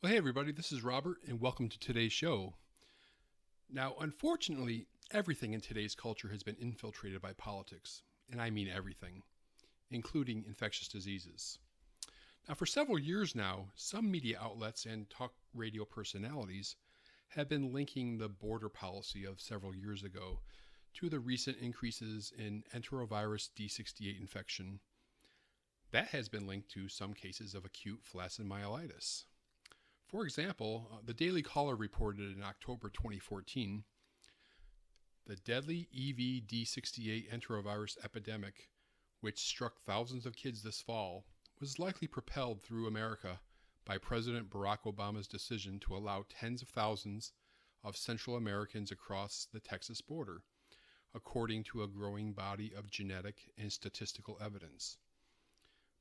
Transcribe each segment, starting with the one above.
Well, hey everybody, this is Robert and welcome to today's show. Now, unfortunately, everything in today's culture has been infiltrated by politics, and I mean everything, including infectious diseases. Now, for several years now, some media outlets and talk radio personalities have been linking the border policy of several years ago to the recent increases in Enterovirus D68 infection. That has been linked to some cases of acute flaccid myelitis. For example, the Daily Caller reported in October 2014, the deadly EVD68 enterovirus epidemic, which struck thousands of kids this fall, was likely propelled through America by President Barack Obama's decision to allow tens of thousands of Central Americans across the Texas border, according to a growing body of genetic and statistical evidence.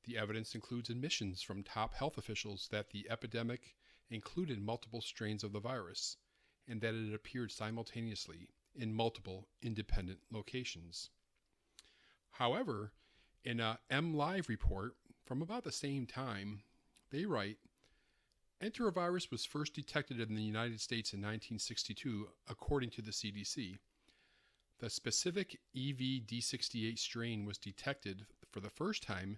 The evidence includes admissions from top health officials that the epidemic included multiple strains of the virus, and that it appeared simultaneously in multiple independent locations. However, in a MLive report from about the same time, they write, Enterovirus was first detected in the United States in 1962, according to the CDC. The specific EVD68 strain was detected for the first time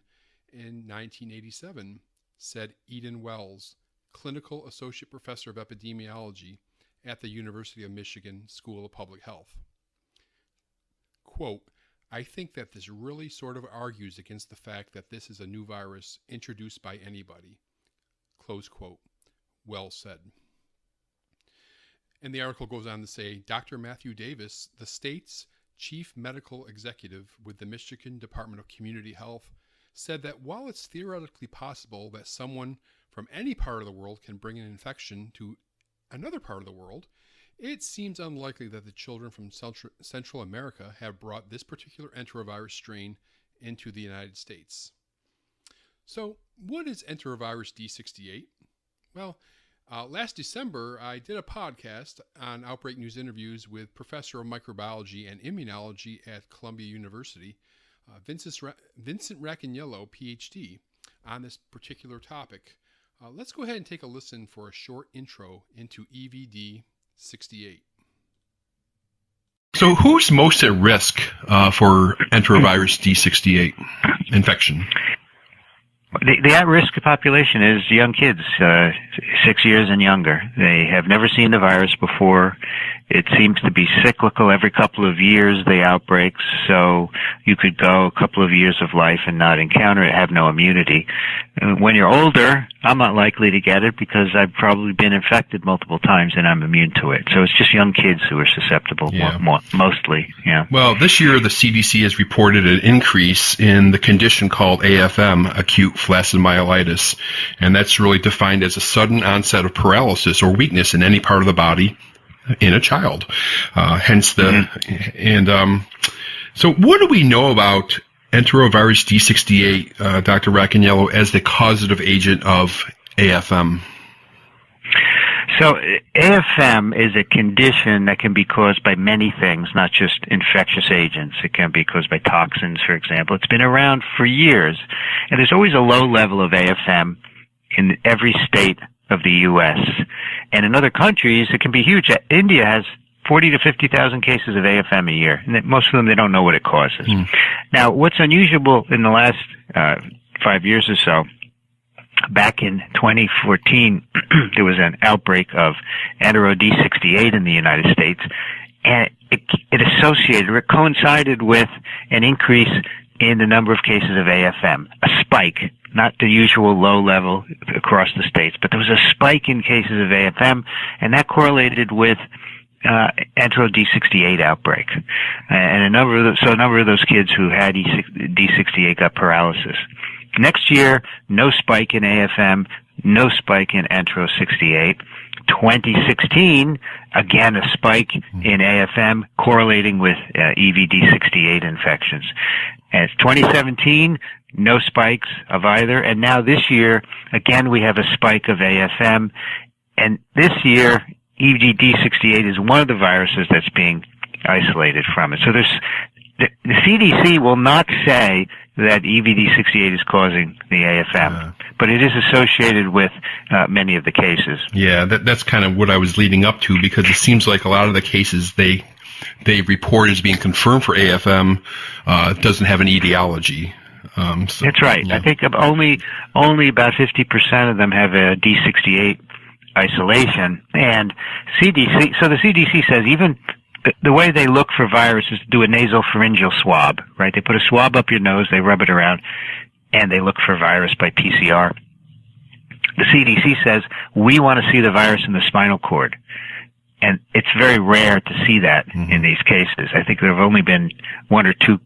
in 1987, said Eden Wells, Clinical Associate Professor of Epidemiology at the University of Michigan School of Public Health. Quote, I think that this really sort of argues against the fact that this is a new virus introduced by anybody. Close quote. Wells said. And the article goes on to say, Dr. Matthew Davis, the state's chief medical executive with the Michigan Department of Community Health, said that while it's theoretically possible that someone from any part of the world can bring an infection to another part of the world, it seems unlikely that the children from Central America have brought this particular enterovirus strain into the United States. So, what is Enterovirus D68? Well, last December, I did a podcast on Outbreak News interviews with Professor of Microbiology and Immunology at Columbia University, Vincent Racaniello, PhD, on this particular topic. Let's go ahead and take a listen for a short intro into EVD68. So who's most at risk for enterovirus D68 infection? The at-risk population is young kids, 6 years and younger. They have never seen the virus before. It seems to be cyclical. Every couple of years, the outbreaks. So you could go a couple of years of life and not encounter it, have no immunity. When you're older, I'm not likely to get it because I've probably been infected multiple times and I'm immune to it. So it's just young kids who are susceptible, mostly. Yeah. Well, this year the CDC has reported an increase in the condition called AFM, acute flaccid myelitis, and that's really defined as a sudden onset of paralysis or weakness in any part of the body in a child. So what do we know about Enterovirus D68, Dr. Racaniello, as the causative agent of AFM? So AFM is a condition that can be caused by many things, not just infectious agents. It can be caused by toxins, for example. It's been around for years, and there's always a low level of AFM in every state of the U.S. And in other countries, it can be huge. India has 40 to 50,000 cases of AFM a year, and most of them, they don't know what it causes. Now, what's unusual in the last 5 years or so, back in 2014, there was an outbreak of Enterovirus D68 in the United States, and it coincided with an increase in the number of cases of AFM, a spike, not the usual low level across the states, but there was a spike in cases of AFM, and that correlated with Enterovirus D68 outbreak, and a number of those kids who had D68 got paralysis. Next year, no spike in AFM, no spike in Enterovirus 68. 2016, again a spike in AFM correlating with EVD68 infections. And 2017, no spikes of either. And now this year, again we have a spike of AFM. And this year, EVD68 is one of the viruses that's being isolated from it. So the CDC will not say that EVD68 is causing the AFM, but it is associated with many of the cases. Yeah, that's kind of what I was leading up to, because it seems like a lot of the cases they report as being confirmed for AFM doesn't have an etiology. That's right. Yeah. I think only about 50% of them have a D68 isolation, and CDC. So the CDC says even the way they look for virus is to do a nasopharyngeal swab, right? They put a swab up your nose, they rub it around, and they look for virus by PCR. The CDC says we want to see the virus in the spinal cord, and it's very rare to see that in these cases. I think there have only been 1 or 2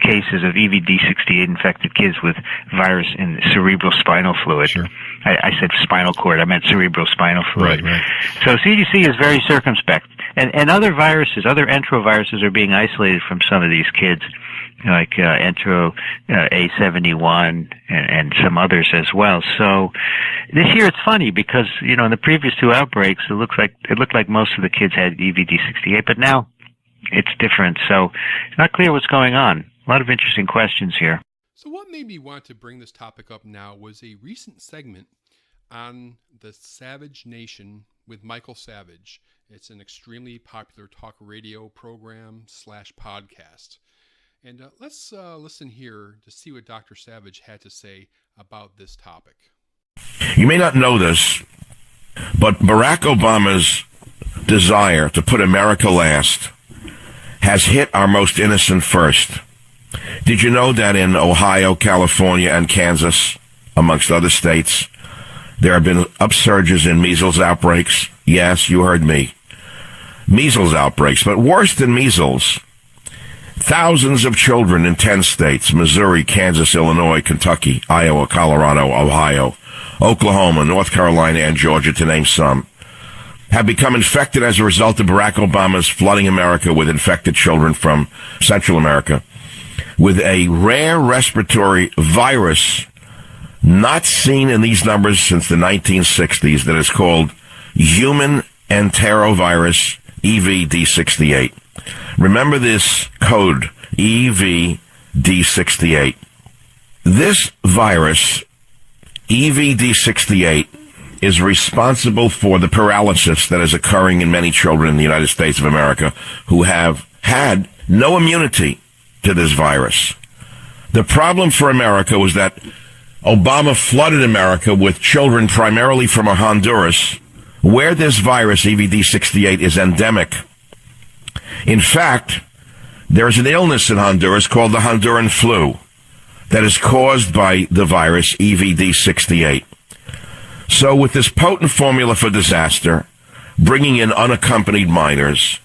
cases of EVD68 infected kids with virus in the cerebral spinal fluid. Sure. I said spinal cord, I meant cerebral spinal fluid. Right. So CDC is very circumspect. And other viruses, other enteroviruses are being isolated from some of these kids, like Entero A71 and some others as well. So this year it's funny because, in the previous 2 outbreaks, it looked like most of the kids had EVD68, but now it's different. So it's not clear what's going on. A lot of interesting questions here. So what made me want to bring this topic up now was a recent segment on the Savage Nation with Michael Savage. It's an extremely popular talk radio program / podcast. And let's listen here to see what Dr. Savage had to say about this topic. You may not know this, but Barack Obama's desire to put America last has hit our most innocent first. Did you know that in Ohio, California, and Kansas, amongst other states, there have been upsurges in measles outbreaks? Yes, you heard me. Measles outbreaks, but worse than measles. Thousands of children in 10 states, Missouri, Kansas, Illinois, Kentucky, Iowa, Colorado, Ohio, Oklahoma, North Carolina, and Georgia, to name some, have become infected as a result of Barack Obama's flooding America with infected children from Central America with a rare respiratory virus not seen in these numbers since the 1960s that is called human enterovirus EVD68. Remember this code, EVD68. This virus, EVD68, is responsible for the paralysis that is occurring in many children in the United States of America who have had no immunity to this virus. The problem for America was that Obama flooded America with children primarily from Honduras, where this virus, EVD68, is endemic. In fact, there is an illness in Honduras called the Honduran flu that is caused by the virus EVD68. So with this potent formula for disaster, bringing in unaccompanied minors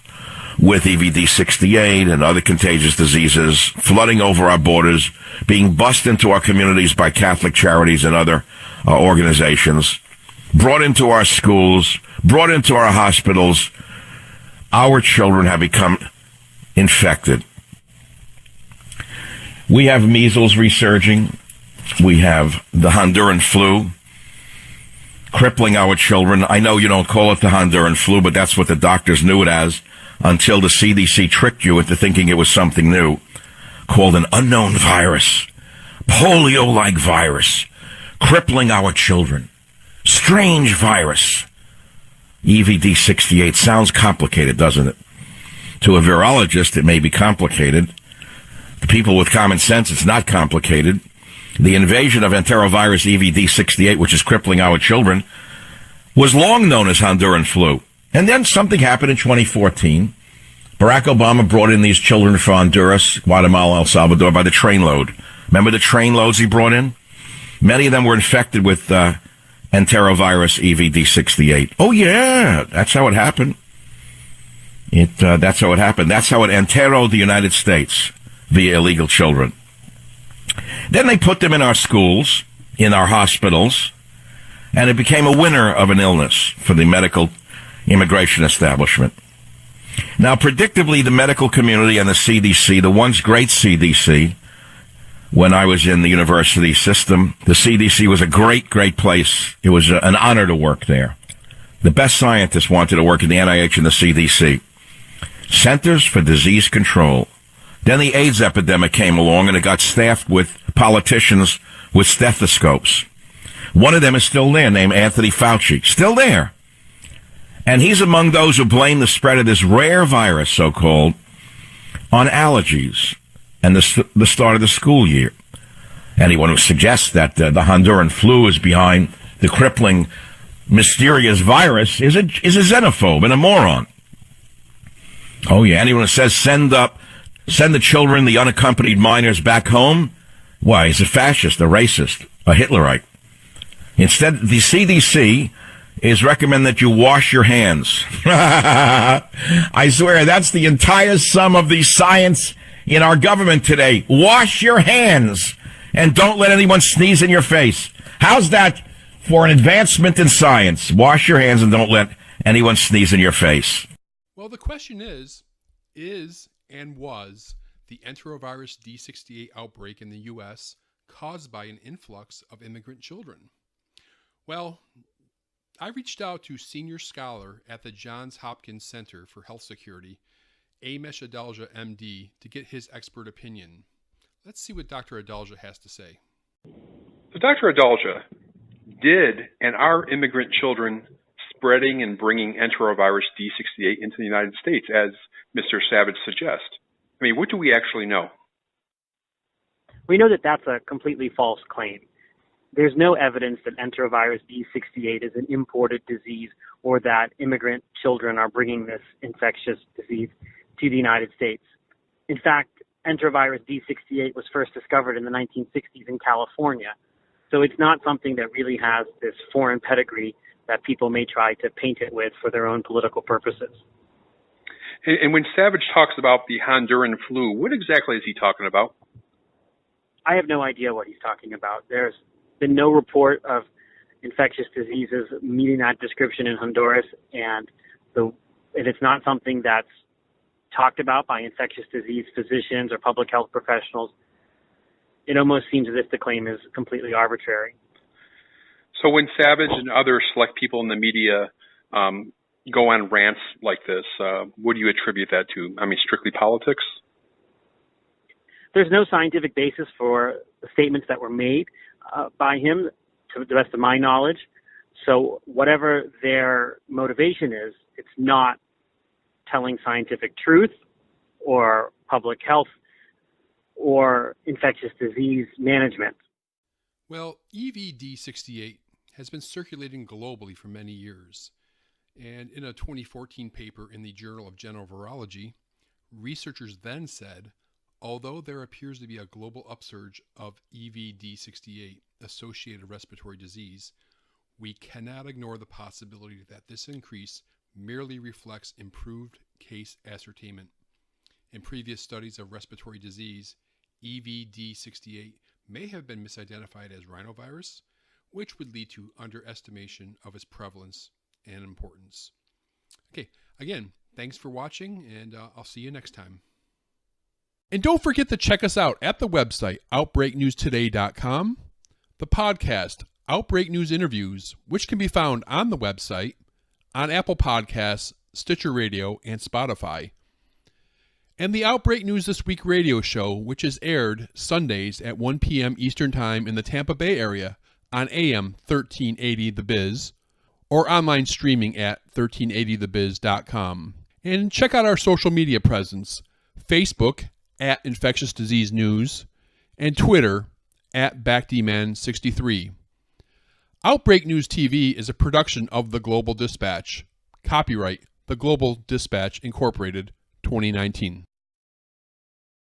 with EVD68 and other contagious diseases, flooding over our borders, being bussed into our communities by Catholic charities and other organizations, brought into our schools, brought into our hospitals, our children have become infected. We have measles resurging. We have the Honduran flu crippling our children. I know you don't call it the Honduran flu, but that's what the doctors knew it as until the CDC tricked you into thinking it was something new, called an unknown virus, polio-like virus, crippling our children. Strange virus. EVD68 sounds complicated, doesn't it? To a virologist, it may be complicated. To people with common sense, it's not complicated. The invasion of Enterovirus EVD68, which is crippling our children, was long known as Honduran flu. And then something happened in 2014. Barack Obama brought in these children from Honduras, Guatemala, El Salvador by the trainload. Remember the trainloads he brought in? Many of them were infected with Enterovirus EVD68. Oh, yeah, that's how it happened. That's how it happened. That's how it enteroed the United States via illegal children. Then they put them in our schools, in our hospitals, and it became a winter of an illness for the medical immigration establishment. Now, predictably, the medical community and the CDC, the once great CDC, when I was in the university system, the CDC was a great, great place. It was an honor to work there. The best scientists wanted to work in the NIH and the CDC. Centers for Disease Control. Then the AIDS epidemic came along, and it got staffed with politicians with stethoscopes. One of them is still there, named Anthony Fauci. Still there. And he's among those who blame the spread of this rare virus, so-called, on allergies and the start of the school year. Anyone who suggests that the Honduran flu is behind the crippling, mysterious virus is a xenophobe and a moron. Oh, yeah. Anyone who says send the children, the unaccompanied minors, back home, why, he's a fascist, a racist, a Hitlerite. Instead, the CDC is recommend that you wash your hands. I swear, that's the entire sum of the science in our government today. Wash your hands and don't let anyone sneeze in your face. How's that for an advancement in science? Wash your hands and don't let anyone sneeze in your face. Well, the question is and was the Enterovirus D68 outbreak in the U.S. caused by an influx of immigrant children? Well, I reached out to senior scholar at the Johns Hopkins Center for Health Security, Amesh Adalja, MD, to get his expert opinion. Let's see what Dr. Adalja has to say. So, Dr. Adalja, are immigrant children spreading and bringing Enterovirus D68 into the United States, as Mr. Savage suggests? I mean, what do we actually know? We know that that's a completely false claim. There's no evidence that Enterovirus D68 is an imported disease or that immigrant children are bringing this infectious disease to the United States. In fact, Enterovirus D68 was first discovered in the 1960s in California. So it's not something that really has this foreign pedigree that people may try to paint it with for their own political purposes. And when Savage talks about the Honduran flu, what exactly is he talking about? I have no idea what he's talking about. There's been no report of infectious diseases meeting that description in Honduras, and it's not something that's talked about by infectious disease physicians or public health professionals. It almost seems as if the claim is completely arbitrary. So when Savage and other select people in the media go on rants like this, what do you attribute that to? I mean, strictly politics? There's no scientific basis for the statements that were made by him, to the best of my knowledge. So whatever their motivation is, it's not telling scientific truth or public health or infectious disease management. Well, EVD68 has been circulating globally for many years. And in a 2014 paper in the Journal of General Virology, researchers then said, although there appears to be a global upsurge of EVD68 associated respiratory disease, we cannot ignore the possibility that this increase merely reflects improved case ascertainment. In previous studies of respiratory disease, EVD68 may have been misidentified as rhinovirus, which would lead to underestimation of its prevalence and importance. Okay, again, thanks for watching, and I'll see you next time. And don't forget to check us out at the website, OutbreakNewsToday.com, the podcast, Outbreak News Interviews, which can be found on the website, on Apple Podcasts, Stitcher Radio, and Spotify, and the Outbreak News This Week radio show, which is aired Sundays at 1 p.m. Eastern Time in the Tampa Bay area on AM 1380 The Biz, or online streaming at 1380thebiz.com. And check out our social media presence, Facebook at Infectious Disease News, and Twitter at BackDman63. Outbreak News TV is a production of The Global Dispatch. Copyright The Global Dispatch Incorporated, 2019.